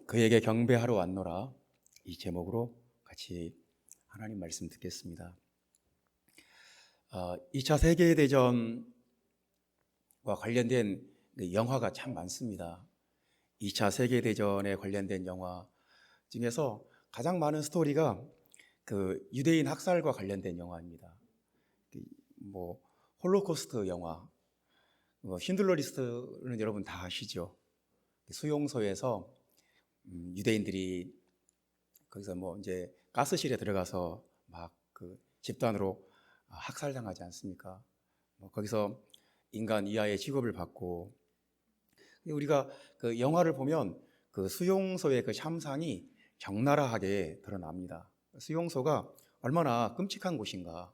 그에게 경배하러 왔노라. 이 제목으로 같이 하나님 말씀 듣겠습니다. 2차 세계대전과 관련된 영화가 참 많습니다. 2차 세계대전에 관련된 영화 중에서 가장 많은 스토리가 그 유대인 학살과 관련된 영화입니다. 홀로코스트 영화, 신들러 리스트는 여러분 다 아시죠? 수용소에서 유대인들이 거기서 이제 가스실에 들어가서 막 그 집단으로 학살당하지 않습니까? 거기서 인간 이하의 취급을 받고, 우리가 그 영화를 보면 그 수용소의 그 참상이 적나라하게 드러납니다. 수용소가 얼마나 끔찍한 곳인가.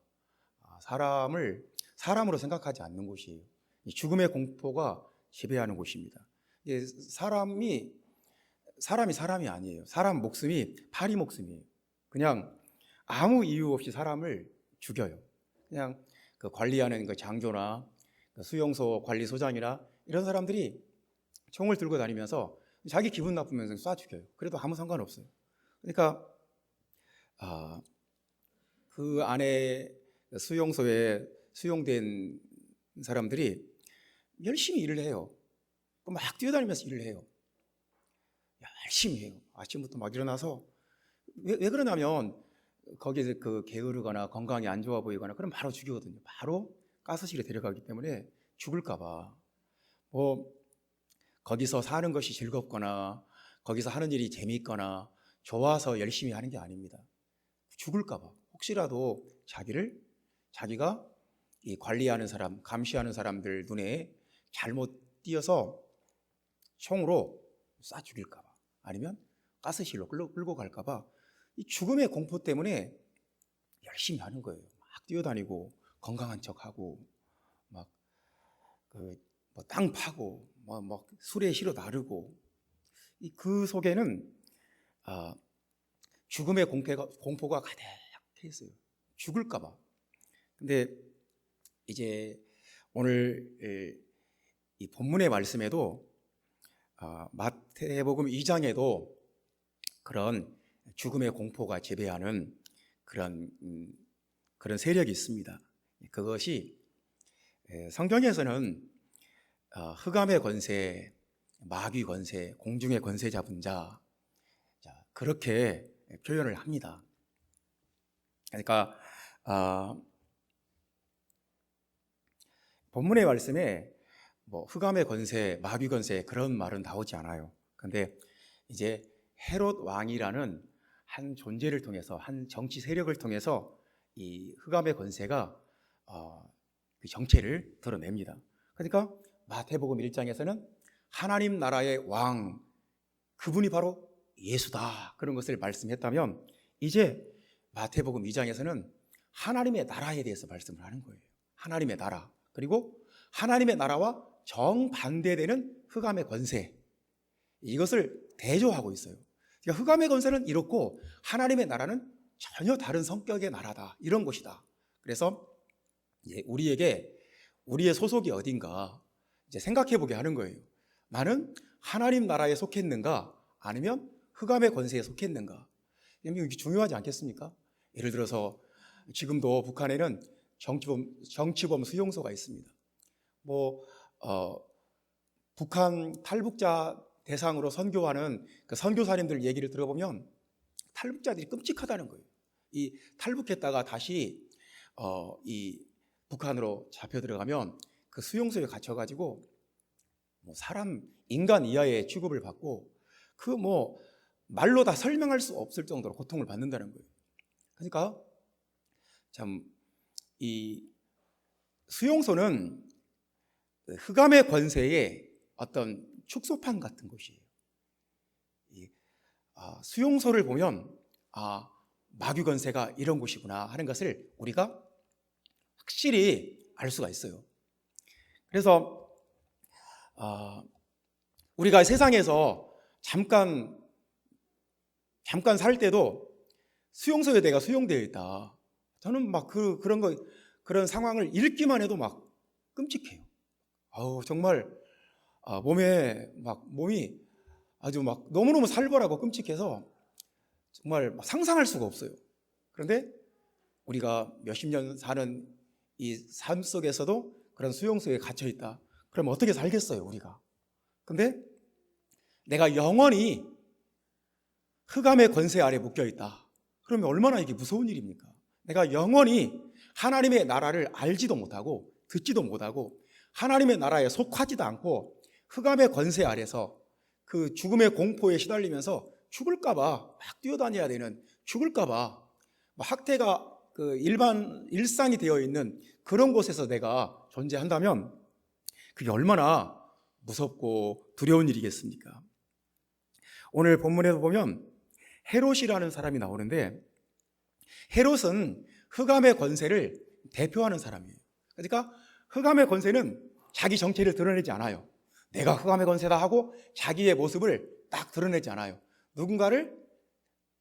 사람을 사람으로 생각하지 않는 곳이에요. 죽음의 공포가 지배하는 곳입니다. 사람이 아니에요. 사람 목숨이 파리 목숨이에요. 그냥 아무 이유 없이 사람을 죽여요. 그냥 그 관리하는 그 장교나 그 수용소 관리소장이나 이런 사람들이 총을 들고 다니면서 자기 기분 나쁘면서 쏴 죽여요. 그래도 아무 상관없어요. 그러니까 그 안에 수용소에 수용된 사람들이 열심히 일을 해요. 막 뛰어다니면서 일을 해요. 열심히 해요. 아침부터 막 일어나서 왜 그러냐면 거기에 그 게으르거나 건강이 안 좋아 보이거나 그럼 바로 죽이거든요. 바로 가스실에 데려가기 때문에 죽을까 봐. 거기서 사는 것이 즐겁거나 거기서 하는 일이 재미있거나 좋아서 열심히 하는 게 아닙니다. 죽을까 봐. 혹시라도 자기가 이 관리하는 사람, 감시하는 사람들 눈에 잘못 띄어서 총으로 쏴 죽일까 봐. 아니면 가스실로 끌고 갈까 봐. 이 죽음의 공포 때문에 열심히 하는 거예요. 막 뛰어다니고 건강한 척하고 막 땅 파고 막 술에 실어 나르고, 그 속에는 죽음의 공포가 가득해 있어요. 죽을까 봐. 근데 이제 오늘 이 본문의 말씀에도 마태복음 2장에도 그런 죽음의 공포가 지배하는 그런 세력이 있습니다. 그것이 성경에서는 흑암의 권세, 마귀 권세, 공중의 권세 잡은 자, 그렇게 표현을 합니다. 그러니까 본문의 말씀에 흑암의 권세, 마귀 권세 그런 말은 나오지 않아요. 그런데 이제 헤롯 왕이라는 한 존재를 통해서, 한 정치 세력을 통해서 이 흑암의 권세가 그 정체를 드러냅니다. 그러니까 마태복음 1장에서는 하나님 나라의 왕, 그분이 바로 예수다, 그런 것을 말씀했다면, 이제 마태복음 2장에서는 하나님의 나라에 대해서 말씀을 하는 거예요. 하나님의 나라, 그리고 하나님의 나라와 정반대되는 흑암의 권세, 이것을 대조하고 있어요. 그러니까 흑암의 권세는 이렇고 하나님의 나라는 전혀 다른 성격의 나라다, 이런 것이다. 그래서 이제 우리에게 우리의 소속이 어딘가 이제 생각해 보게 하는 거예요. 나는 하나님 나라에 속했는가, 아니면 흑암의 권세에 속했는가. 이게 중요하지 않겠습니까? 예를 들어서 지금도 북한에는 정치범 수용소가 있습니다. 북한 탈북자 대상으로 선교하는 그 선교사님들 얘기를 들어보면 탈북자들이 끔찍하다는 거예요. 이 탈북했다가 다시 이 북한으로 잡혀 들어가면 그 수용소에 갇혀가지고 인간 이하의 취급을 받고, 말로 다 설명할 수 없을 정도로 고통을 받는다는 거예요. 그러니까 참 이 수용소는 흑암의 권세의 어떤 축소판 같은 곳이에요. 수용소를 보면 마귀 권세가 이런 곳이구나 하는 것을 우리가 확실히 알 수가 있어요. 그래서 우리가 세상에서 잠깐 살 때도 수용소에 내가 수용되어 있다, 저는 그런 상황을 읽기만 해도 막 끔찍해요. 정말 몸이 아주 막 너무너무 살벌하고 끔찍해서 정말 막 상상할 수가 없어요. 그런데 우리가 몇십 년 사는 이 삶 속에서도 그런 수용 속에 갇혀 있다. 그럼 어떻게 살겠어요, 우리가? 근데 내가 영원히 흑암의 권세 아래 묶여 있다. 그러면 얼마나 이게 무서운 일입니까? 내가 영원히 하나님의 나라를 알지도 못하고 듣지도 못하고 하나님의 나라에 속하지도 않고 흑암의 권세 아래서 그 죽음의 공포에 시달리면서 죽을까봐 막 뛰어다녀야 되는, 죽을까봐 학대가 그 일상이 되어 있는 그런 곳에서 내가 존재한다면 그게 얼마나 무섭고 두려운 일이겠습니까? 오늘 본문에도 보면 헤롯이라는 사람이 나오는데, 헤롯은 흑암의 권세를 대표하는 사람이에요. 그러니까 흑암의 권세는 자기 정체를 드러내지 않아요. 내가 흑암의 권세다 하고 자기의 모습을 딱 드러내지 않아요. 누군가를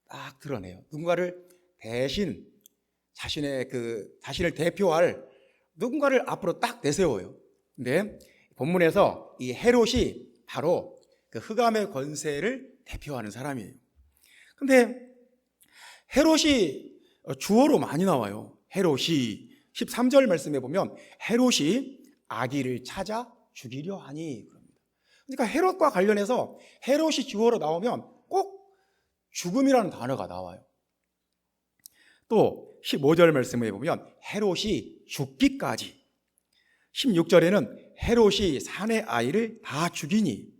딱 드러내요. 누군가를 대신 자신을 대표할 누군가를 앞으로 딱 내세워요. 근데 본문에서 이 헤롯이 바로 그 흑암의 권세를 대표하는 사람이에요. 근데 헤롯이 주어로 많이 나와요. 헤롯이 13절 말씀에 보면 헤롯이 아기를 찾아 죽이려 하니 그럽니다. 그러니까 헤롯과 관련해서 헤롯이 주어로 나오면 꼭 죽음이라는 단어가 나와요. 또 15절 말씀에 보면 헤롯이 죽기까지, 16절에는 헤롯이 사내 아이를 다 죽이니,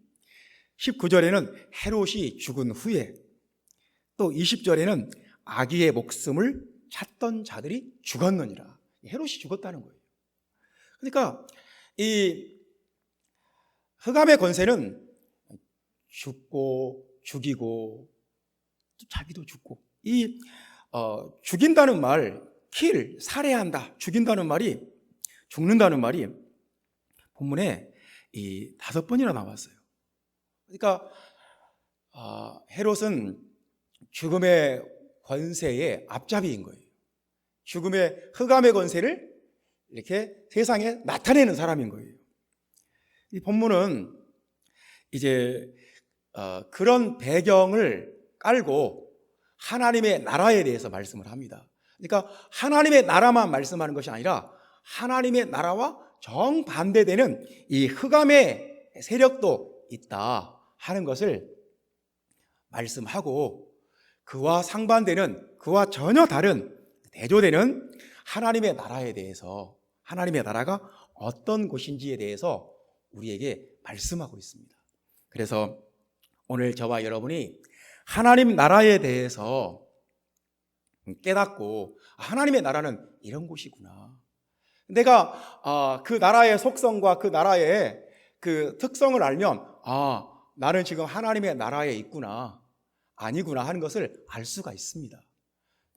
19절에는 헤롯이 죽은 후에, 또 20절에는 아기의 목숨을 찾던 자들이 죽었느니라. 헤롯이 죽었다는 거예요. 그러니까 이 흑암의 권세는 죽고 죽이고 또 자기도 죽고, 이 죽인다는 말, 살해한다, 죽인다는 말이, 죽는다는 말이 본문에 이 5번이나 나왔어요. 그러니까 헤롯은 죽음의 권세의 앞잡이인 거예요. 죽음의 흑암의 권세를 이렇게 세상에 나타내는 사람인 거예요. 이 본문은 이제 그런 배경을 깔고 하나님의 나라에 대해서 말씀을 합니다. 그러니까 하나님의 나라만 말씀하는 것이 아니라 하나님의 나라와 정반대되는 이 흑암의 세력도 있다 하는 것을 말씀하고, 그와 상반되는, 그와 전혀 다른 대조되는 하나님의 나라에 대해서, 하나님의 나라가 어떤 곳인지에 대해서 우리에게 말씀하고 있습니다. 그래서 오늘 저와 여러분이 하나님 나라에 대해서 깨닫고, 하나님의 나라는 이런 곳이구나, 내가 그 나라의 속성과 그 나라의 그 특성을 알면 나는 지금 하나님의 나라에 있구나, 아니구나 하는 것을 알 수가 있습니다.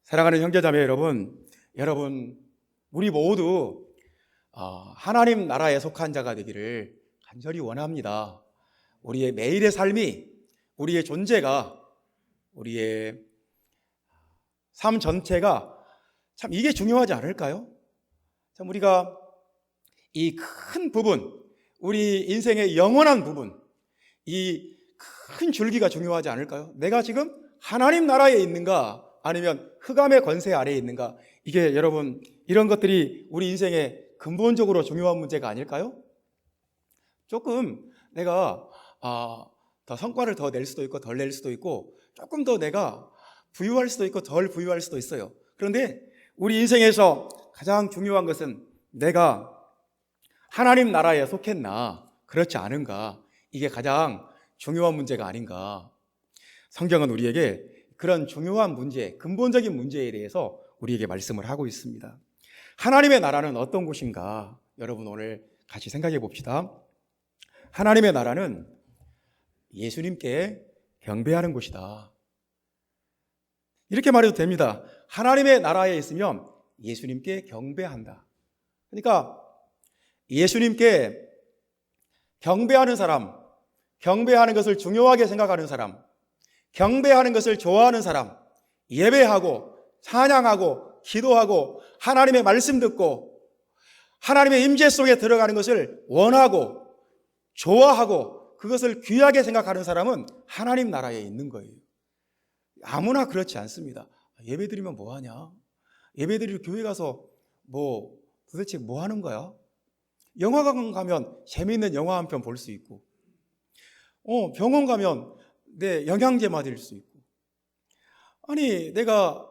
사랑하는 형제자매 여러분, 우리 모두 하나님 나라에 속한 자가 되기를 간절히 원합니다. 우리의 매일의 삶이, 우리의 존재가, 우리의 삶 전체가 참 이게 중요하지 않을까요? 참 우리가 이 큰 부분, 우리 인생의 영원한 부분, 이 큰 줄기가 중요하지 않을까요? 내가 지금 하나님 나라에 있는가, 아니면 흑암의 권세 아래에 있는가? 이게 여러분, 이런 것들이 우리 인생에 근본적으로 중요한 문제가 아닐까요? 조금 내가 더 성과를 더 낼 수도 있고 덜 낼 수도 있고, 조금 더 내가 부유할 수도 있고 덜 부유할 수도 있어요. 그런데 우리 인생에서 가장 중요한 것은 내가 하나님 나라에 속했나, 그렇지 않은가, 이게 가장 중요한 문제가 아닌가. 성경은 우리에게 그런 중요한 문제, 근본적인 문제에 대해서 우리에게 말씀을 하고 있습니다. 하나님의 나라는 어떤 곳인가? 여러분 오늘 같이 생각해 봅시다. 하나님의 나라는 예수님께 경배하는 곳이다. 이렇게 말해도 됩니다. 하나님의 나라에 있으면 예수님께 경배한다. 그러니까 예수님께 경배하는 사람, 경배하는 것을 중요하게 생각하는 사람, 경배하는 것을 좋아하는 사람, 예배하고 찬양하고 기도하고 하나님의 말씀 듣고 하나님의 임재 속에 들어가는 것을 원하고 좋아하고 그것을 귀하게 생각하는 사람은 하나님 나라에 있는 거예요. 아무나 그렇지 않습니다. 예배 드리면 뭐 하냐? 예배 드리러 교회 가서 도대체 뭐 하는 거야? 영화관 가면 재미있는 영화 한 편 볼 수 있고, 병원 가면 내 영양제 맞을 수 있고, 아니 내가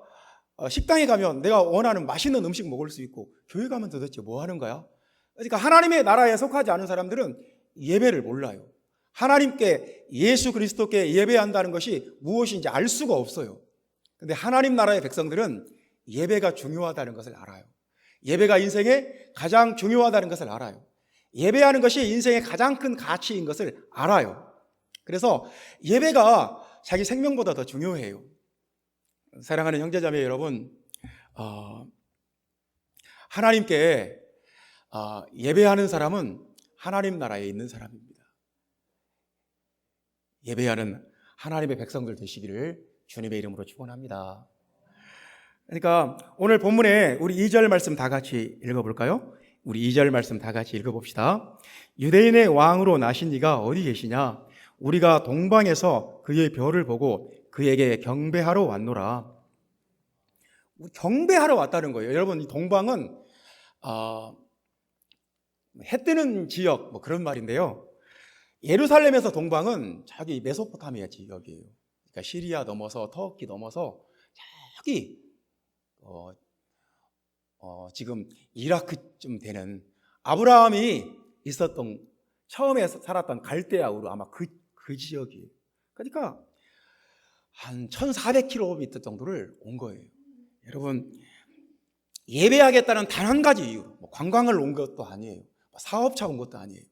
식당에 가면 내가 원하는 맛있는 음식 먹을 수 있고, 교회 가면 도대체 뭐 하는 거야? 그러니까 하나님의 나라에 속하지 않은 사람들은 예배를 몰라요. 하나님께, 예수 그리스도께 예배한다는 것이 무엇인지 알 수가 없어요. 근데 하나님 나라의 백성들은 예배가 중요하다는 것을 알아요. 예배가 인생에 가장 중요하다는 것을 알아요. 예배하는 것이 인생의 가장 큰 가치인 것을 알아요. 그래서 예배가 자기 생명보다 더 중요해요. 사랑하는 형제자매 여러분, 하나님께 예배하는 사람은 하나님 나라에 있는 사람입니다. 예배하는 하나님의 백성들 되시기를 주님의 이름으로 축원합니다. 그러니까 오늘 본문에 우리 2절 말씀 다 같이 읽어볼까요? 우리 2절 말씀 다 같이 읽어봅시다. 유대인의 왕으로 나신 이가 어디 계시냐? 우리가 동방에서 그의 별을 보고 그에게 경배하러 왔노라. 경배하러 왔다는 거예요. 여러분, 이 동방은 해 뜨는 지역 그런 말인데요. 예루살렘에서 동방은 저기 메소포타미아 지역이에요. 그러니까 시리아 넘어서 터키 넘어서 저기 지금 이라크쯤 되는 아브라함이 있었던 처음에 살았던 갈대아우르 아마 그 지역이에요. 그러니까 한 1400km 정도를 온 거예요. 여러분, 예배하겠다는 단 한 가지 이유, 관광을 온 것도 아니에요. 사업차 온 것도 아니에요.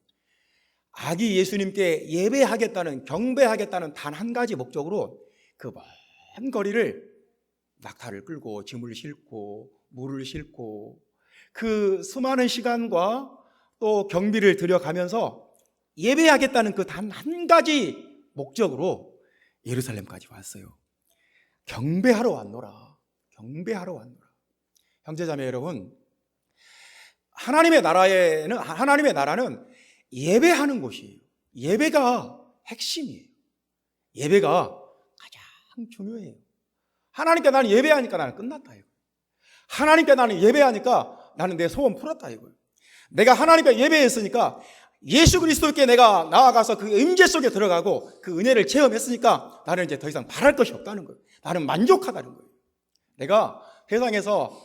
아기 예수님께 예배하겠다는, 경배하겠다는 단 한 가지 목적으로 그 먼 거리를 낙타를 끌고 짐을 싣고 물을 싣고 그 수많은 시간과 또 경비를 들여가면서 예배하겠다는 그 단 한 가지 목적으로 예루살렘까지 왔어요. 경배하러 왔노라. 경배하러 왔노라. 형제자매 여러분, 하나님의 나라는 예배하는 곳이에요. 예배가 핵심이에요. 예배가 가장 중요해요. 하나님께 나는 예배하니까 나는 끝났다 이거. 하나님께 나는 예배하니까 나는 내 소원 풀었다 이거예요. 내가 하나님께 예배했으니까 예수 그리스도께 내가 나아가서 그 임재 속에 들어가고 그 은혜를 체험했으니까 나는 이제 더 이상 바랄 것이 없다는 거예요. 나는 만족하다는 거예요. 내가 세상에서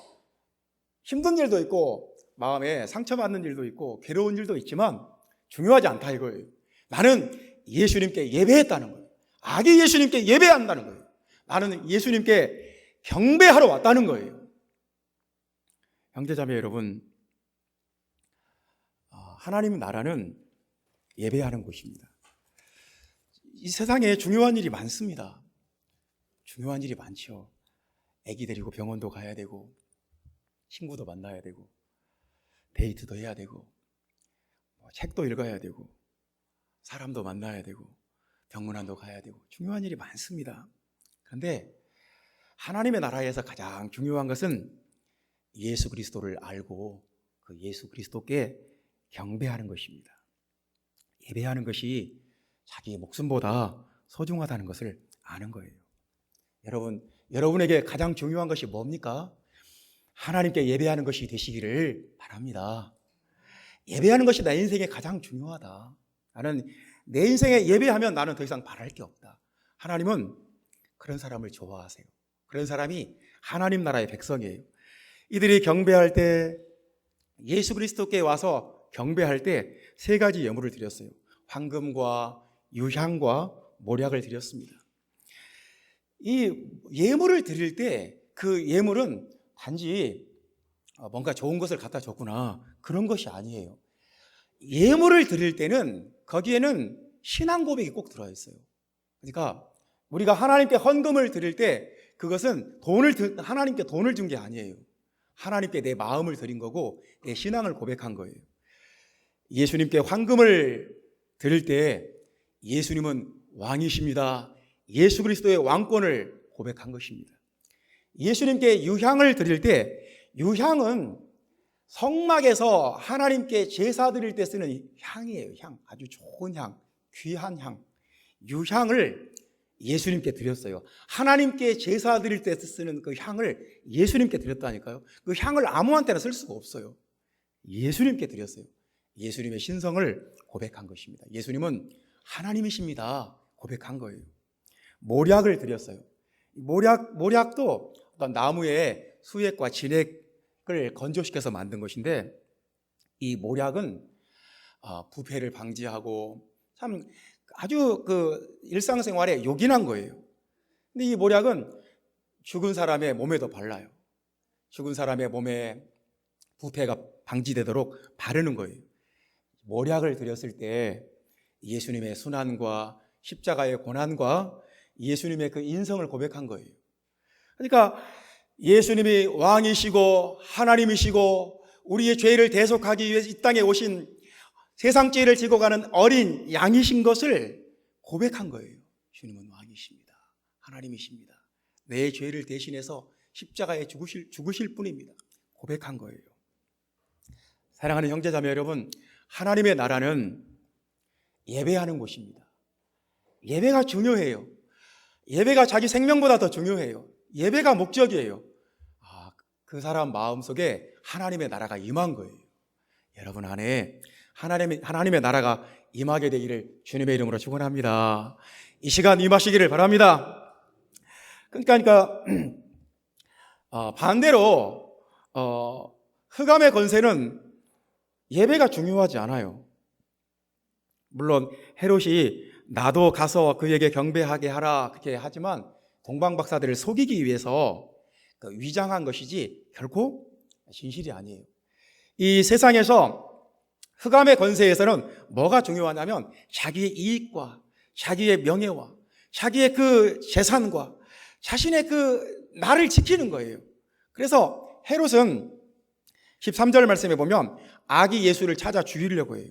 힘든 일도 있고 마음에 상처받는 일도 있고 괴로운 일도 있지만 중요하지 않다 이거예요. 나는 예수님께 예배했다는 거예요. 아기 예수님께 예배한다는 거예요. 나는 예수님께 경배하러 왔다는 거예요. 형제자매 여러분, 하나님 나라는 예배하는 곳입니다. 이 세상에 중요한 일이 많습니다. 중요한 일이 많죠. 아기 데리고 병원도 가야 되고 친구도 만나야 되고 데이트도 해야 되고 책도 읽어야 되고 사람도 만나야 되고 병문안도 가야 되고 중요한 일이 많습니다. 그런데 하나님의 나라에서 가장 중요한 것은 예수 그리스도를 알고 그 예수 그리스도께 경배하는 것입니다. 예배하는 것이 자기의 목숨보다 소중하다는 것을 아는 거예요. 여러분에게 가장 중요한 것이 뭡니까? 하나님께 예배하는 것이 되시기를 바랍니다. 예배하는 것이 내 인생에 가장 중요하다. 나는 내 인생에 예배하면 나는 더 이상 바랄 게 없다. 하나님은 그런 사람을 좋아하세요. 그런 사람이 하나님 나라의 백성이에요. 이들이 경배할 때, 예수 그리스도께 와서 경배할 때 세 가지 예물을 드렸어요. 황금과 유향과 모략을 드렸습니다. 이 예물을 드릴 때 그 예물은 단지 뭔가 좋은 것을 갖다 줬구나 그런 것이 아니에요. 예물을 드릴 때는 거기에는 신앙 고백이 꼭 들어있어요. 그러니까 우리가 하나님께 헌금을 드릴 때 그것은 하나님께 돈을 준 게 아니에요. 하나님께 내 마음을 드린 거고 내 신앙을 고백한 거예요. 예수님께 황금을 드릴 때 예수님은 왕이십니다. 예수 그리스도의 왕권을 고백한 것입니다. 예수님께 유향을 드릴 때 유향은 성막에서 하나님께 제사 드릴 때 쓰는 향이에요. 향, 아주 좋은 향, 귀한 향, 유향을 예수님께 드렸어요. 하나님께 제사 드릴 때 쓰는 그 향을 예수님께 드렸다니까요. 그 향을 아무한테나 쓸 수가 없어요. 예수님께 드렸어요. 예수님의 신성을 고백한 것입니다. 예수님은 하나님이십니다. 고백한 거예요. 모략을 드렸어요. 모략도 어떤 나무의 수액과 진액을 건조시켜서 만든 것인데, 이 모략은 부패를 방지하고 참 아주 그 일상생활에 요긴한 거예요. 근데 이 모략은 죽은 사람의 몸에도 발라요. 죽은 사람의 몸에 부패가 방지되도록 바르는 거예요. 모략을 드렸을 때 예수님의 순환과 십자가의 고난과 예수님의 그 인성을 고백한 거예요. 그러니까 예수님이 왕이시고 하나님이시고 우리의 죄를 대속하기 위해서 이 땅에 오신 세상 죄를 지고 가는 어린 양이신 것을 고백한 거예요. 주님은 왕이십니다. 하나님이십니다. 내 죄를 대신해서 십자가에 죽으실 분입니다. 고백한 거예요. 사랑하는 형제자매 여러분, 하나님의 나라는 예배하는 곳입니다. 예배가 중요해요. 예배가 자기 생명보다 더 중요해요. 예배가 목적이에요. 그 사람 마음속에 하나님의 나라가 임한 거예요. 여러분 안에 하나님의 나라가 임하게 되기를 주님의 이름으로 축원합니다. 이 시간 임하시기를 바랍니다. 그러니까 반대로 흑암의 권세는 예배가 중요하지 않아요. 물론 헤롯이 나도 가서 그에게 경배하게 하라 그렇게 하지만 동방박사들을 속이기 위해서 위장한 것이지 결코 진실이 아니에요. 이 세상에서 흑암의 권세에서는 뭐가 중요하냐면 자기의 이익과 자기의 명예와 자기의 그 재산과 자신의 그 나를 지키는 거예요. 그래서 헤롯은 13절 말씀에 보면 아기 예수를 찾아 죽이려고 해요.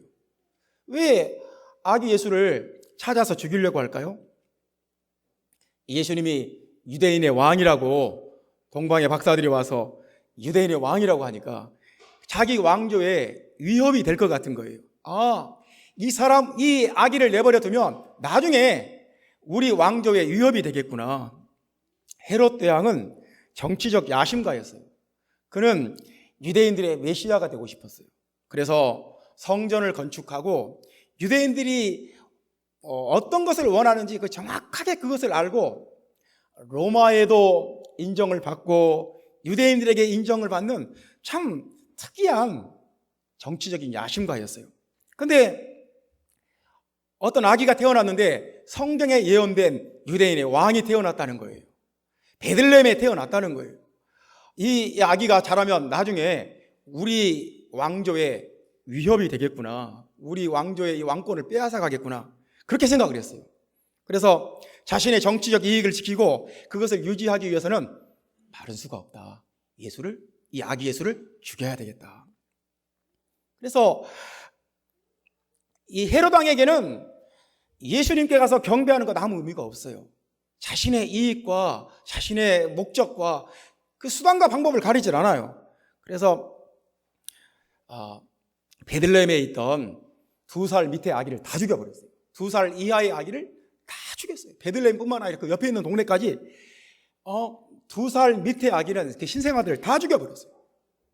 왜 아기 예수를 찾아서 죽이려고 할까요? 예수님이 유대인의 왕이라고 동방의 박사들이 와서 유대인의 왕이라고 하니까 자기 왕조에 위협이 될 것 같은 거예요. 이 아기를 내버려 두면 나중에 우리 왕조에 위협이 되겠구나. 헤롯 대왕은 정치적 야심가였어요. 그는 유대인들의 메시아가 되고 싶었어요. 그래서 성전을 건축하고 유대인들이 어떤 것을 원하는지 정확하게 그것을 알고 로마에도 인정을 받고 유대인들에게 인정을 받는 참 특이한 정치적인 야심가였어요. 그런데 어떤 아기가 태어났는데 성경에 예언된 유대인의 왕이 태어났다는 거예요. 베들레헴에 태어났다는 거예요. 이 아기가 자라면 나중에 우리 왕조에 위협이 되겠구나. 우리 왕조의 이 왕권을 빼앗아 가겠구나. 그렇게 생각을 했어요. 그래서 자신의 정치적 이익을 지키고 그것을 유지하기 위해서는 다른 수가 없다. 이 아기 예수를 죽여야 되겠다. 그래서 이 헤롯 왕에게는 예수님께 가서 경배하는 것 아무 의미가 없어요. 자신의 이익과 자신의 목적과 그 수단과 방법을 가리질 않아요. 그래서 베들레헴에 있던 2살 밑의 아기를 다 죽여버렸어요. 2살 이하의 아기를 다 죽였어요. 베들레헴뿐만 아니라 그 옆에 있는 동네까지 2살 밑의 아기는 신생아들을 다 죽여버렸어요.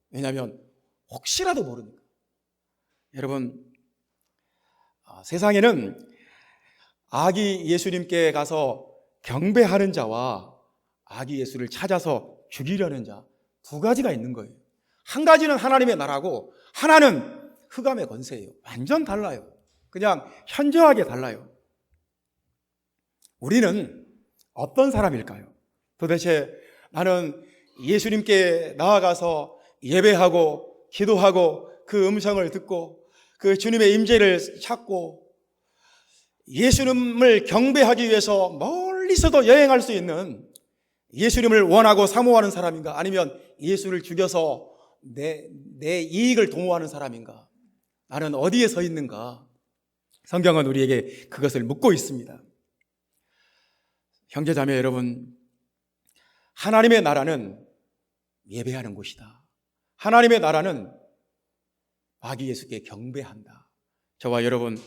왜냐하면 혹시라도 모르니까. 여러분, 세상에는 아기 예수님께 가서 경배하는 자와 아기 예수를 찾아서 죽이려는 자 두 가지가 있는 거예요. 한 가지는 하나님의 나라고 하나는 흑암의 권세예요. 완전 달라요. 그냥 현저하게 달라요. 우리는 어떤 사람일까요? 도대체 나는 예수님께 나아가서 예배하고 기도하고 그 음성을 듣고 그 주님의 임재를 찾고 예수님을 경배하기 위해서 멀리서도 여행할 수 있는 예수님을 원하고 사모하는 사람인가? 아니면 예수를 죽여서 내 이익을 도모하는 사람인가? 나는 어디에 서 있는가? 성경은 우리에게 그것을 묻고 있습니다. 형제자매 여러분, 하나님의 나라는 예배하는 곳이다. 하나님의 나라는 아기 예수께 경배한다. 저와 여러분,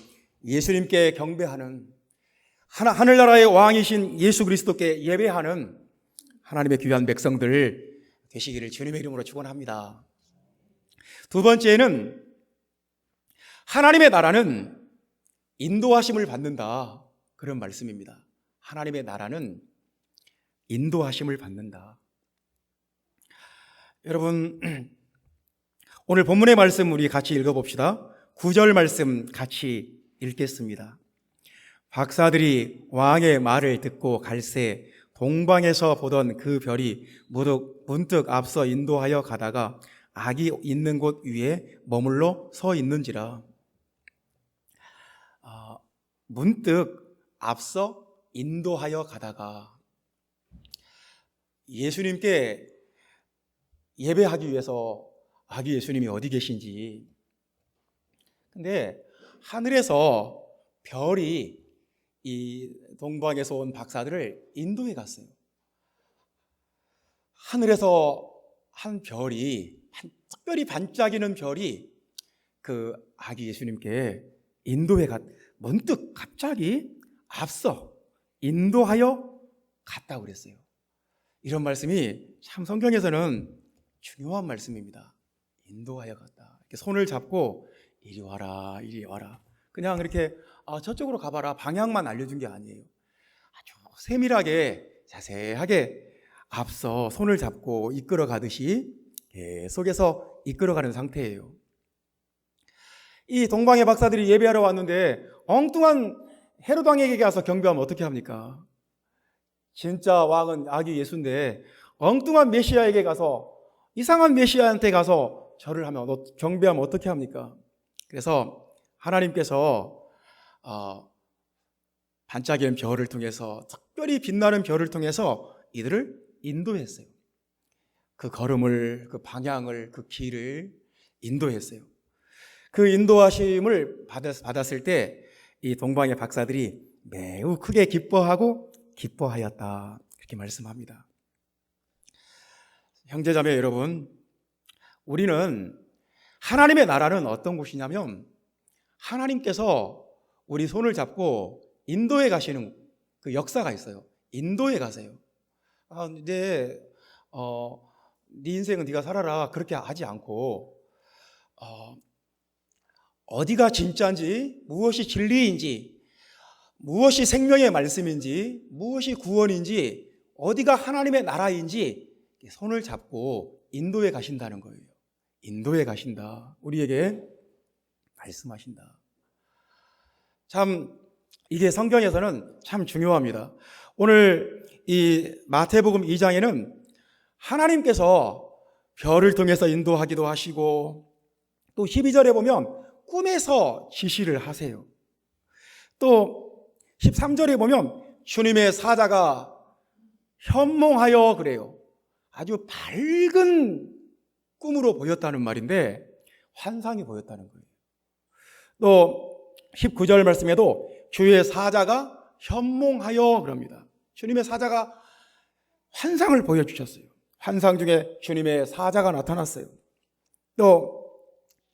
예수님께 경배하는, 하늘나라의 왕이신 예수 그리스도께 예배하는 하나님의 귀한 백성들 되시기를 주님의 이름으로 축원합니다. 두 번째는 하나님의 나라는 인도하심을 받는다, 그런 말씀입니다. 하나님의 나라는 인도하심을 받는다. 여러분, 오늘 본문의 말씀 우리 같이 읽어봅시다. 9절 말씀 같이 읽겠습니다. 박사들이 왕의 말을 듣고 갈새 동방에서 보던 그 별이 문득 앞서 인도하여 가다가 악이 있는 곳 위에 머물러 서 있는지라. 문득 앞서 인도하여 가다가, 예수님께 예배하기 위해서 아기 예수님이 어디 계신지. 근데 하늘에서 별이 이 동방에서 온 박사들을 인도해 갔어요. 하늘에서 한 별이, 특별히 반짝이는 별이 그 아기 예수님께 문득 갑자기 앞서 인도하여 갔다고 그랬어요. 이런 말씀이 참 성경에서는 중요한 말씀입니다. 인도하여 갔다. 이렇게 손을 잡고 이리 와라, 이리 와라. 그냥 이렇게 저쪽으로 가봐라 방향만 알려준 게 아니에요. 아주 세밀하게 자세하게 앞서 손을 잡고 이끌어 가듯이 계속해서 이끌어가는 상태예요. 이 동방의 박사들이 예배하러 왔는데 엉뚱한 헤롯 왕에게 가서 경배하면 어떻게 합니까? 진짜 왕은 아기 예수인데 엉뚱한 메시아에게 가서, 이상한 메시아한테 가서 절을 하면, 경배하면 어떻게 합니까? 그래서 하나님께서 반짝이는 별을 통해서, 특별히 빛나는 별을 통해서 이들을 인도했어요. 그 걸음을, 그 방향을, 그 길을 인도했어요. 그 인도하심을 받았을 때 이 동방의 박사들이 매우 크게 기뻐하였다, 이렇게 말씀합니다. 형제자매 여러분, 우리는, 하나님의 나라는 어떤 곳이냐면 하나님께서 우리 손을 잡고 인도에 가시는 그 역사가 있어요. 인도에 가세요. 네 인생은 네가 살아라, 그렇게 하지 않고 어디가 진짜인지, 무엇이 진리인지, 무엇이 생명의 말씀인지, 무엇이 구원인지, 어디가 하나님의 나라인지 손을 잡고 인도에 가신다는 거예요. 인도에 가신다, 우리에게 말씀하신다. 참 이게 성경에서는 참 중요합니다. 오늘 이 마태복음 2장에는 하나님께서 별을 통해서 인도하기도 하시고, 또 12절에 보면 꿈에서 지시를 하세요. 또 13절에 보면 주님의 사자가 현몽하여, 그래요. 아주 밝은 꿈으로 보였다는 말인데 환상이 보였다는 거예요. 또 19절 말씀에도 주의 사자가 현몽하여, 그럽니다. 주님의 사자가 환상을 보여주셨어요. 환상 중에 주님의 사자가 나타났어요. 또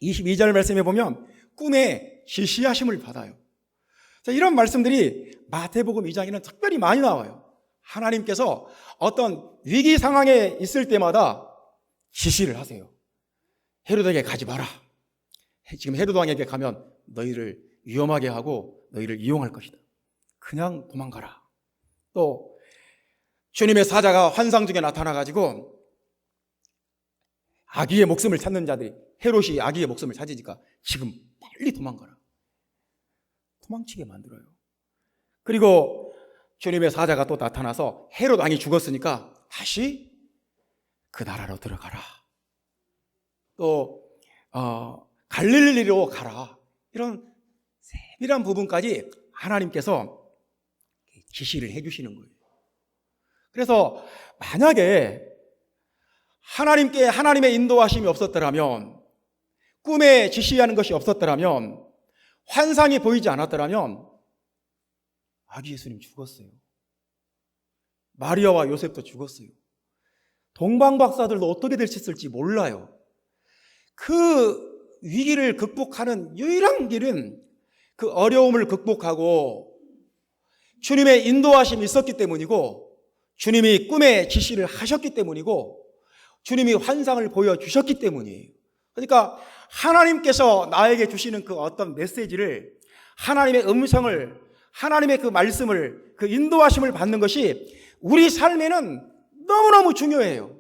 22절 말씀에 보면 꿈에 지시하심을 받아요. 자, 이런 말씀들이 마태복음 2장에는 특별히 많이 나와요. 하나님께서 어떤 위기 상황에 있을 때마다 지시를 하세요. 헤롯에게 가지 마라. 지금 헤롯 왕에게 가면 너희를 위험하게 하고 너희를 이용할 것이다. 그냥 도망가라. 또 주님의 사자가 환상 중에 나타나가지고 아기의 목숨을 찾는 자들이, 헤롯이 아기의 목숨을 찾으니까 지금 빨리 도망가라, 도망치게 만들어요. 그리고 주님의 사자가 또 나타나서 헤롯 왕이 죽었으니까 다시 그 나라로 들어가라. 또 갈릴리로 가라. 이런 세밀한 부분까지 하나님께서 지시를 해주시는 거예요. 그래서 만약에 하나님의 인도하심이 없었더라면, 꿈에 지시하는 것이 없었더라면, 환상이 보이지 않았더라면 아기 예수님 죽었어요. 마리아와 요셉도 죽었어요. 동방 박사들도 어떻게 됐을지 몰라요. 그 위기를 극복하는 유일한 길은 그 어려움을 극복하고 주님의 인도하심이 있었기 때문이고, 주님이 꿈의 지시를 하셨기 때문이고, 주님이 환상을 보여주셨기 때문이에요. 그러니까 하나님께서 나에게 주시는 그 어떤 메시지를, 하나님의 음성을, 하나님의 그 말씀을, 그 인도하심을 받는 것이 우리 삶에는 너무너무 중요해요.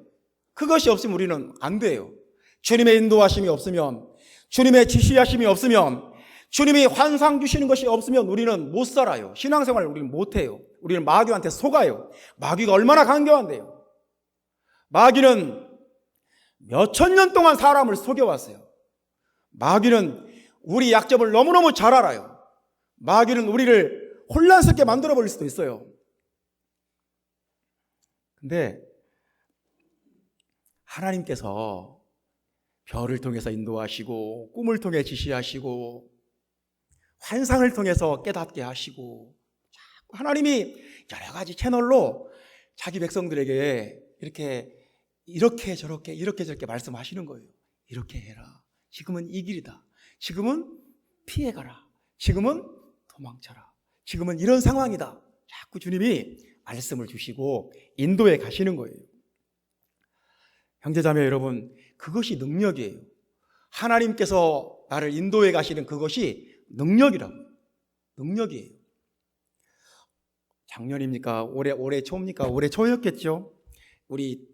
그것이 없으면 우리는 안 돼요. 주님의 인도하심이 없으면, 주님의 지시하심이 없으면, 주님이 환상 주시는 것이 없으면 우리는 못 살아요. 신앙생활을 우리는 못 해요. 우리는 마귀한테 속아요. 마귀가 얼마나 강경한데요. 마귀는 몇천 년 동안 사람을 속여왔어요. 마귀는 우리 약점을 너무너무 잘 알아요. 마귀는 우리를 혼란스럽게 만들어버릴 수도 있어요. 근데 하나님께서 별을 통해서 인도하시고, 꿈을 통해 지시하시고, 환상을 통해서 깨닫게 하시고, 하나님이 여러 가지 채널로 자기 백성들에게 이렇게 저렇게 말씀하시는 거예요. 이렇게 해라. 지금은 이 길이다. 지금은 피해가라. 지금은 도망쳐라. 지금은 이런 상황이다. 자꾸 주님이 말씀을 주시고 인도해 가시는 거예요. 형제자매 여러분, 그것이 능력이에요. 하나님께서 나를 인도해 가시는 그것이 능력이라고. 능력이에요. 작년입니까? 올해 초입니까? 올해 초였겠죠. 우리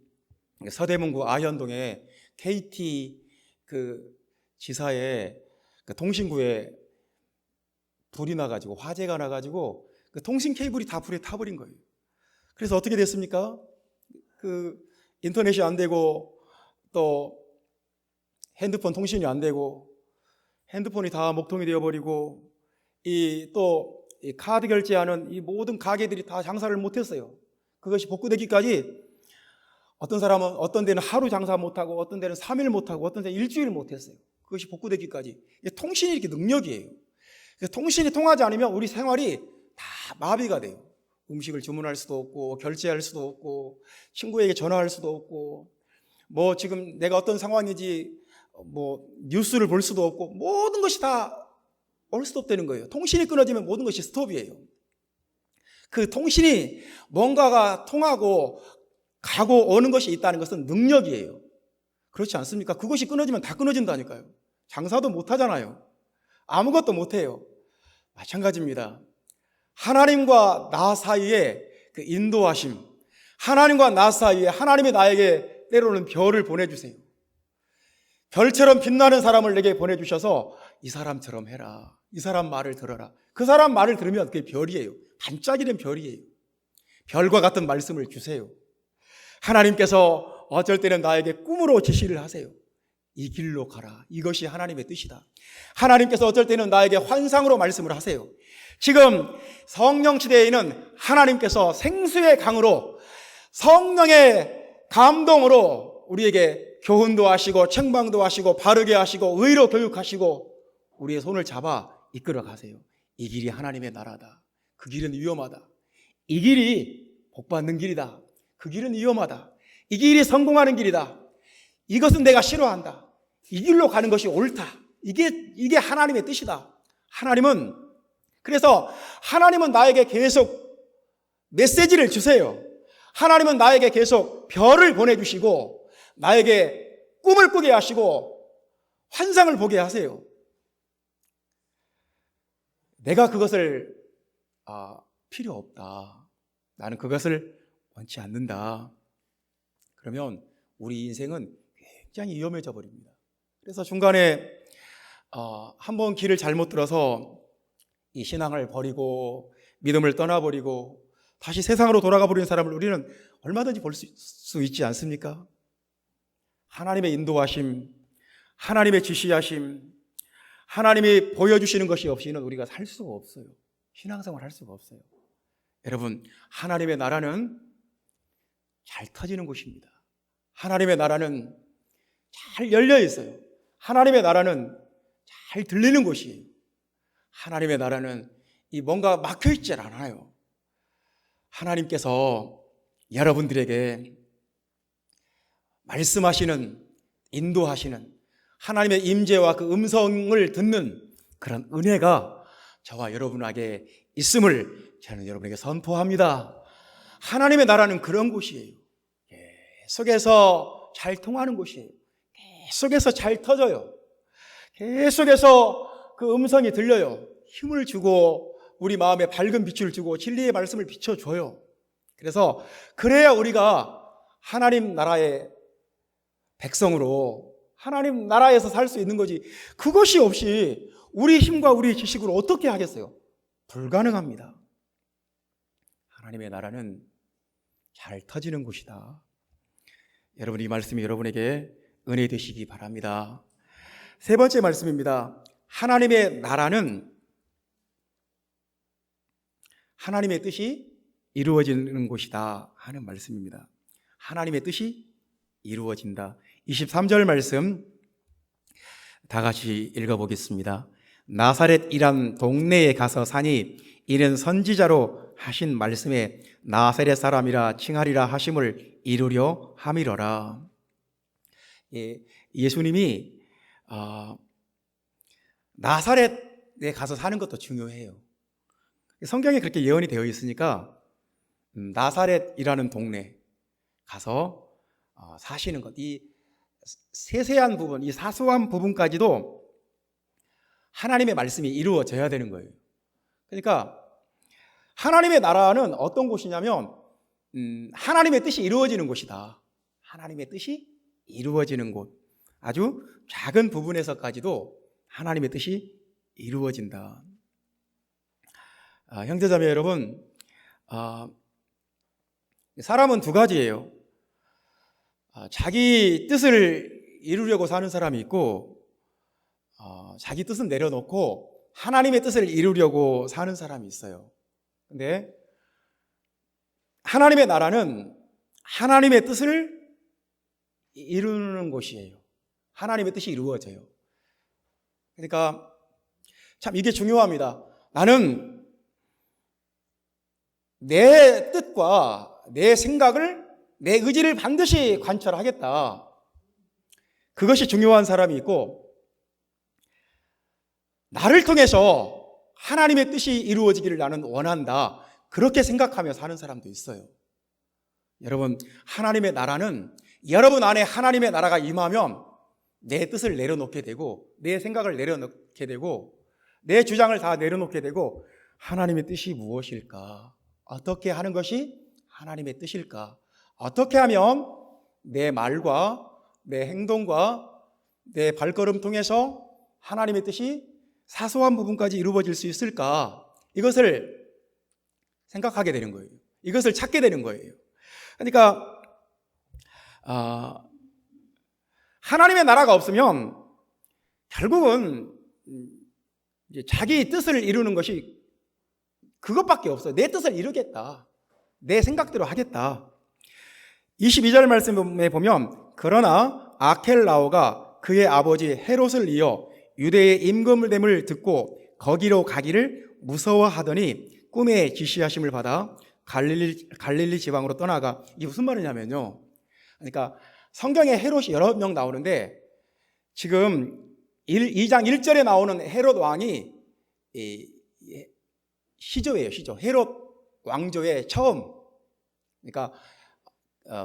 서대문구 아현동에 KT 그 지사의 그 통신구에 불이 나가지고, 화재가 나가지고 그 통신 케이블이 다 불에 타버린 거예요. 그래서 어떻게 됐습니까? 그 인터넷이 안 되고, 또 핸드폰 통신이 안 되고, 핸드폰이 다 목통이 되어버리고, 이 카드 결제하는 이 모든 가게들이 다 장사를 못했어요. 그것이 복구되기까지 어떤 사람은 어떤 데는 하루 장사 못하고, 어떤 데는 3일 못하고, 어떤 데는 일주일 못했어요. 그것이 복구되기까지. 통신이 이렇게 능력이에요. 그래서 통신이 통하지 않으면 우리 생활이 다 마비가 돼요. 음식을 주문할 수도 없고, 결제할 수도 없고, 친구에게 전화할 수도 없고, 뭐 지금 내가 어떤 상황인지 뭐 뉴스를 볼 수도 없고, 모든 것이 다 올스톱 되는 거예요. 통신이 끊어지면 모든 것이 스톱이에요. 그 통신이 뭔가가 통하고 가고 오는 것이 있다는 것은 능력이에요. 그렇지 않습니까? 그것이 끊어지면 다 끊어진다니까요. 장사도 못 하잖아요. 아무것도 못 해요. 마찬가지입니다. 하나님과 나 사이에 그 인도하심, 하나님과 나 사이에 하나님이 나에게 때로는 별을 보내주세요. 별처럼 빛나는 사람을 내게 보내주셔서 이 사람처럼 해라. 이 사람 말을 들어라. 그 사람 말을 들으면 그게 별이에요. 반짝이는 별이에요. 별과 같은 말씀을 주세요. 하나님께서 어쩔 때는 나에게 꿈으로 지시를 하세요. 이 길로 가라. 이것이 하나님의 뜻이다. 하나님께서 어쩔 때는 나에게 환상으로 말씀을 하세요. 지금 성령 시대에는 하나님께서 생수의 강으로, 성령의 감동으로 우리에게 교훈도 하시고, 책망도 하시고, 바르게 하시고, 의로 교육하시고, 우리의 손을 잡아 이끌어 가세요. 이 길이 하나님의 나라다. 그 길은 위험하다. 이 길이 복받는 길이다. 그 길은 위험하다. 이 길이 성공하는 길이다. 이것은 내가 싫어한다. 이 길로 가는 것이 옳다. 이게 하나님의 뜻이다. 그래서 하나님은 나에게 계속 메시지를 주세요. 하나님은 나에게 계속 별을 보내주시고, 나에게 꿈을 꾸게 하시고, 환상을 보게 하세요. 내가 그것을 필요 없다. 나는 그것을 원치 않는다. 그러면 우리 인생은 굉장히 위험해져 버립니다. 그래서 중간에 한번 길을 잘못 들어서 이 신앙을 버리고 믿음을 떠나버리고 다시 세상으로 돌아가 버리는 사람을 우리는 얼마든지 볼 수 있지 않습니까? 하나님의 인도하심, 하나님의 지시하심, 하나님이 보여주시는 것이 없이는 우리가 살 수가 없어요. 신앙생활 할 수가 없어요. 여러분, 하나님의 나라는 잘 터지는 곳입니다. 하나님의 나라는 잘 열려 있어요. 하나님의 나라는 잘 들리는 곳이에요. 하나님의 나라는 이 뭔가 막혀 있지 않아요. 하나님께서 여러분들에게 말씀하시는, 인도하시는 하나님의 임재와 그 음성을 듣는 그런 은혜가 저와 여러분에게 있음을 저는 여러분에게 선포합니다. 하나님의 나라는 그런 곳이에요. 계속해서 잘 통하는 곳이에요. 계속해서 잘 터져요. 계속해서 그 음성이 들려요. 힘을 주고 우리 마음에 밝은 빛을 주고 진리의 말씀을 비춰줘요. 그래서 그래야 우리가 하나님 나라의 백성으로 하나님 나라에서 살 수 있는 거지, 그것이 없이 우리 힘과 우리 지식으로 어떻게 하겠어요? 불가능합니다. 하나님의 나라는 잘 터지는 곳이다. 여러분, 이 말씀이 여러분에게 은혜 되시기 바랍니다. 세 번째 말씀입니다. 하나님의 나라는 하나님의 뜻이 이루어지는 곳이다 하는 말씀입니다. 하나님의 뜻이 이루어진다. 23절 말씀 다 같이 읽어보겠습니다. 나사렛이란 동네에 가서 사니 이는 선지자로 하신 말씀에 나사렛 사람이라 칭하리라 하심을 이루려 함이로라. 예수님이 나사렛에 가서 사는 것도 중요해요. 성경에 그렇게 예언이 되어 있으니까 나사렛이라는 동네 가서 사시는 것, 이 세세한 부분, 이 사소한 부분까지도 하나님의 말씀이 이루어져야 되는 거예요. 그러니까 하나님의 나라는 어떤 곳이냐면 하나님의 뜻이 이루어지는 곳이다. 하나님의 뜻이 이루어지는 곳, 아주 작은 부분에서까지도 하나님의 뜻이 이루어진다. 형제자매 여러분, 사람은 두 가지예요. 자기 뜻을 이루려고 사는 사람이 있고, 자기 뜻은 내려놓고 하나님의 뜻을 이루려고 사는 사람이 있어요. 근데 하나님의 나라는 하나님의 뜻을 이루는 곳이에요. 하나님의 뜻이 이루어져요. 그러니까 참 이게 중요합니다. 나는 내 뜻과 내 생각을, 내 의지를 반드시 관철하겠다. 그것이 중요한 사람이 있고, 나를 통해서 하나님의 뜻이 이루어지기를 나는 원한다. 그렇게 생각하며 사는 사람도 있어요. 여러분, 하나님의 나라는 여러분 안에 하나님의 나라가 임하면 내 뜻을 내려놓게 되고, 내 생각을 내려놓게 되고, 내 주장을 다 내려놓게 되고, 하나님의 뜻이 무엇일까? 어떻게 하는 것이 하나님의 뜻일까? 어떻게 하면 내 말과 내 행동과 내 발걸음 통해서 하나님의 뜻이 사소한 부분까지 이루어질 수 있을까? 이것을 생각하게 되는 거예요. 이것을 찾게 되는 거예요. 그러니까 하나님의 나라가 없으면 결국은 이제 자기 뜻을 이루는 것이 그것밖에 없어요. 내 뜻을 이루겠다. 내 생각대로 하겠다. 22절 말씀에 보면, 그러나 아켈라오가 그의 아버지 헤롯을 이어 유대의 임금됨을 듣고 거기로 가기를 무서워하더니 꿈에 지시하심을 받아 갈릴리 지방으로 떠나가. 이게 무슨 말이냐면요, 그러니까 성경에 헤롯이 여러 명 나오는데 지금 2장 1절에 나오는 헤롯 왕이 시조예요. 시조. 헤롯 왕조의 처음. 그러니까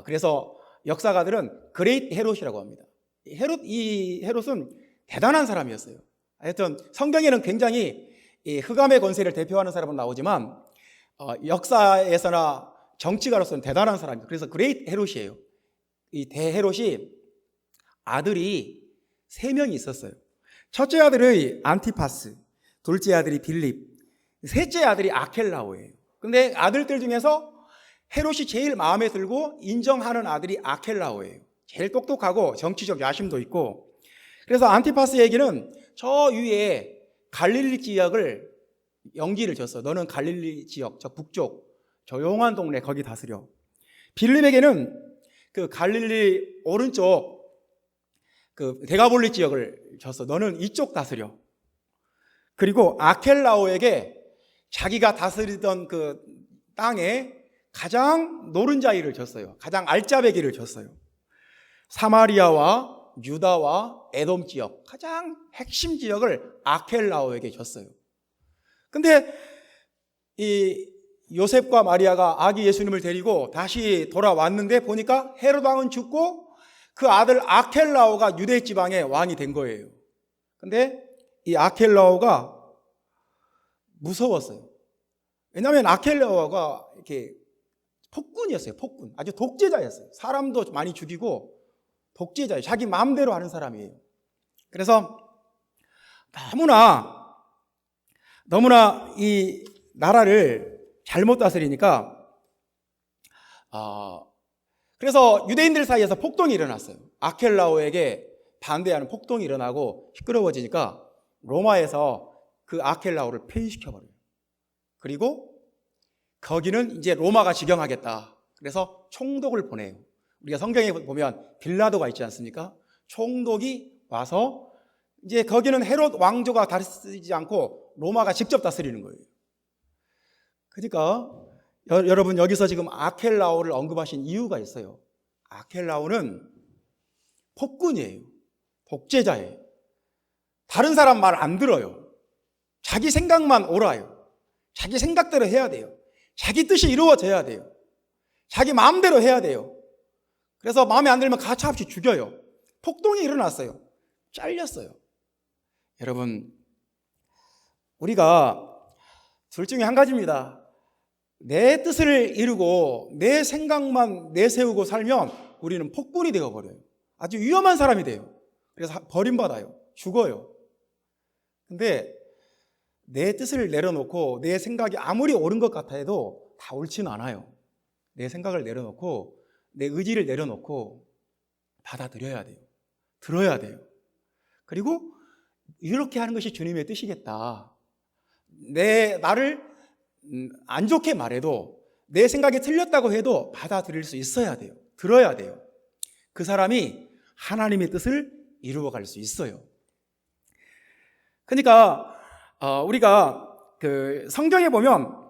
그래서 역사가들은 그레이트 헤롯이라고 합니다. 이 헤롯은 대단한 사람이었어요. 하여튼 성경에는 굉장히 흑암의 권세를 대표하는 사람은 나오지만 역사에서나 정치가로서는 대단한 사람이에요. 그래서 그레이트 헤롯이에요. 이 대헤롯이 아들이 3명이 있었어요. 첫째 아들의 안티파스, 둘째 아들이 빌립, 셋째 아들이 아켈라오예요. 근데 아들들 중에서 헤롯이 제일 마음에 들고 인정하는 아들이 아켈라오예요. 제일 똑똑하고 정치적 야심도 있고. 그래서 안티파스 얘기는 저 위에 갈릴리 지역을 영지를 줬어. 너는 갈릴리 지역, 저 북쪽 조용한 동네 거기 다스려. 빌립에게는 그 갈릴리 오른쪽 그 데가볼리 지역을 줬어. 너는 이쪽 다스려. 그리고 아켈라오에게 자기가 다스리던 그 땅에 가장 노른자위를 줬어요. 가장 알짜배기를 줬어요. 사마리아와 유다와 에돔 지역, 가장 핵심 지역을 아켈라오에게 줬어요. 근데 이 요셉과 마리아가 아기 예수님을 데리고 다시 돌아왔는데 보니까 헤롯 왕은 죽고 그 아들 아켈라오가 유대 지방의 왕이 된 거예요. 근데 이 아켈라오가 무서웠어요. 왜냐하면 아켈라오가 이렇게 폭군이었어요. 폭군. 아주 독재자였어요. 사람도 많이 죽이고 독재자예요. 자기 마음대로 하는 사람이에요. 그래서 너무나 이 나라를 잘못 다스리니까 그래서 유대인들 사이에서 폭동이 일어났어요. 아켈라오에게 반대하는 폭동이 일어나고 시끄러워지니까 로마에서 그 아켈라오를 폐위시켜버려요. 그리고 거기는 이제 로마가 지경하겠다. 그래서 총독을 보내요. 우리가 성경에 보면 빌라도가 있지 않습니까? 총독이 와서 이제 거기는 헤롯 왕조가 다스리지 않고 로마가 직접 다스리는 거예요. 그러니까 여러분 여기서 지금 아켈라오를 언급하신 이유가 있어요. 아켈라오는 폭군이에요. 독재자예요. 다른 사람 말 안 들어요. 자기 생각만 옳아요. 자기 생각대로 해야 돼요. 자기 뜻이 이루어져야 돼요. 자기 마음대로 해야 돼요. 그래서 마음에 안 들면 가차없이 죽여요. 폭동이 일어났어요. 잘렸어요. 여러분, 우리가 둘 중에 한 가지입니다. 내 뜻을 이루고 내 생각만 내세우고 살면 우리는 폭군이 되어버려요. 아주 위험한 사람이 돼요. 그래서 버림받아요. 죽어요. 근데 내 뜻을 내려놓고 내 생각이 아무리 옳은 것 같아 해도 다 옳지는 않아요. 내 생각을 내려놓고 내 의지를 내려놓고 받아들여야 돼요. 들어야 돼요. 그리고 이렇게 하는 것이 주님의 뜻이겠다. 나를 안 좋게 말해도 내 생각이 틀렸다고 해도 받아들일 수 있어야 돼요. 들어야 돼요. 그 사람이 하나님의 뜻을 이루어갈 수 있어요. 그러니까 우리가 그 성경에 보면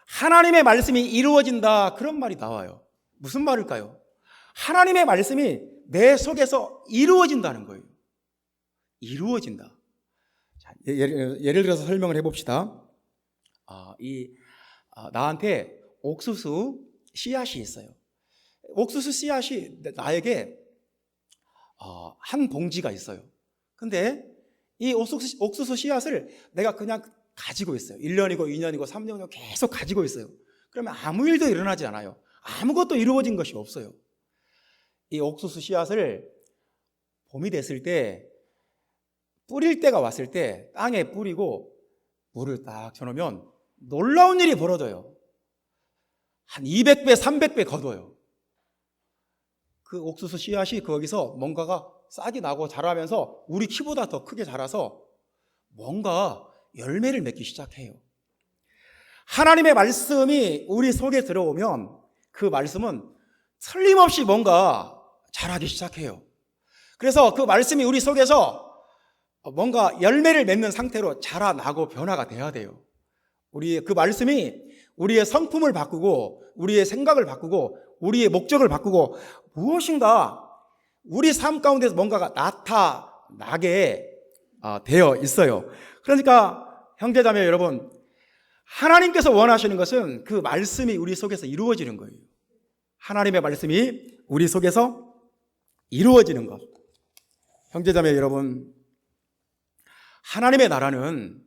하나님의 말씀이 이루어진다 그런 말이 나와요. 무슨 말일까요? 하나님의 말씀이 내 속에서 이루어진다는 거예요. 이루어진다. 자, 예를 들어서 설명을 해봅시다. 나한테 옥수수 씨앗이 있어요. 옥수수 씨앗이 나에게 한 봉지가 있어요. 근데 이 옥수수 씨앗을 내가 그냥 가지고 있어요. 1년이고 2년이고 3년이고 계속 가지고 있어요. 그러면 아무 일도 일어나지 않아요. 아무것도 이루어진 것이 없어요. 이 옥수수 씨앗을 봄이 됐을 때 뿌릴 때가 왔을 때 땅에 뿌리고 물을 딱 쳐놓으면 놀라운 일이 벌어져요. 한 200배, 300배 거둬요. 그 옥수수 씨앗이 거기서 뭔가가 싹이 나고 자라면서 우리 키보다 더 크게 자라서 뭔가 열매를 맺기 시작해요. 하나님의 말씀이 우리 속에 들어오면 그 말씀은 틀림없이 뭔가 자라기 시작해요. 그래서 그 말씀이 우리 속에서 뭔가 열매를 맺는 상태로 자라나고 변화가 돼야 돼요. 그 말씀이 우리의 성품을 바꾸고 우리의 생각을 바꾸고 우리의 목적을 바꾸고 무엇인가 우리 삶 가운데서 뭔가가 나타나게 되어 있어요. 그러니까 형제자매 여러분, 하나님께서 원하시는 것은 그 말씀이 우리 속에서 이루어지는 거예요. 하나님의 말씀이 우리 속에서 이루어지는 것. 형제자매 여러분, 하나님의 나라는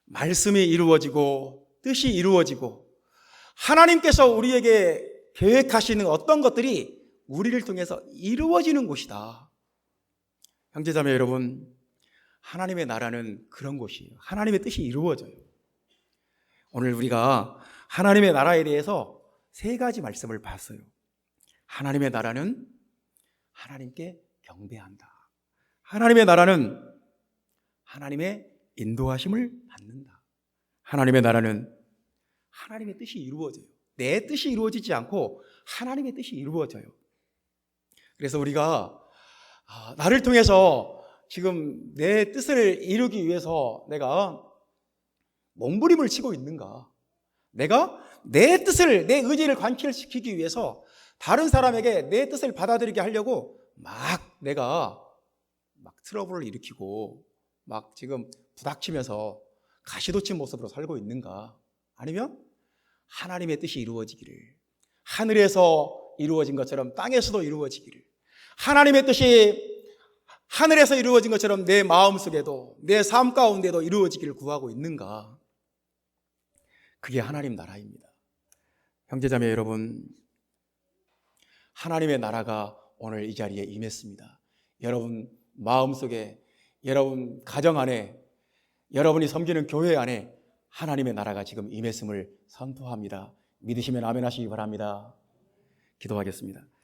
말씀이 이루어지고 뜻이 이루어지고 하나님께서 우리에게 계획하시는 어떤 것들이 우리를 통해서 이루어지는 곳이다. 형제자매 여러분, 하나님의 나라는 그런 곳이에요. 하나님의 뜻이 이루어져요. 오늘 우리가 하나님의 나라에 대해서 3가지 말씀을 봤어요. 하나님의 나라는 하나님께 경배한다. 하나님의 나라는 하나님의 인도하심을 받는다. 하나님의 나라는 하나님의 뜻이 이루어져요. 내 뜻이 이루어지지 않고 하나님의 뜻이 이루어져요. 그래서 우리가 나를 통해서 지금 내 뜻을 이루기 위해서 내가 몸부림을 치고 있는가? 내가 내 뜻을, 내 의지를 관철시키기 위해서 다른 사람에게 내 뜻을 받아들이게 하려고 내가 트러블을 일으키고 지금 부닥치면서 가시돋친 모습으로 살고 있는가? 아니면 하나님의 뜻이 이루어지기를, 하늘에서 이루어진 것처럼 땅에서도 이루어지기를, 하나님의 뜻이 하늘에서 이루어진 것처럼 내 마음속에도, 내 삶 가운데도 이루어지기를 구하고 있는가? 그게 하나님 나라입니다. 형제자매 여러분, 하나님의 나라가 오늘 이 자리에 임했습니다. 여러분 마음속에, 여러분 가정 안에, 여러분이 섬기는 교회 안에 하나님의 나라가 지금 임했음을 선포합니다. 믿으시면 아멘 하시기 바랍니다. 기도하겠습니다.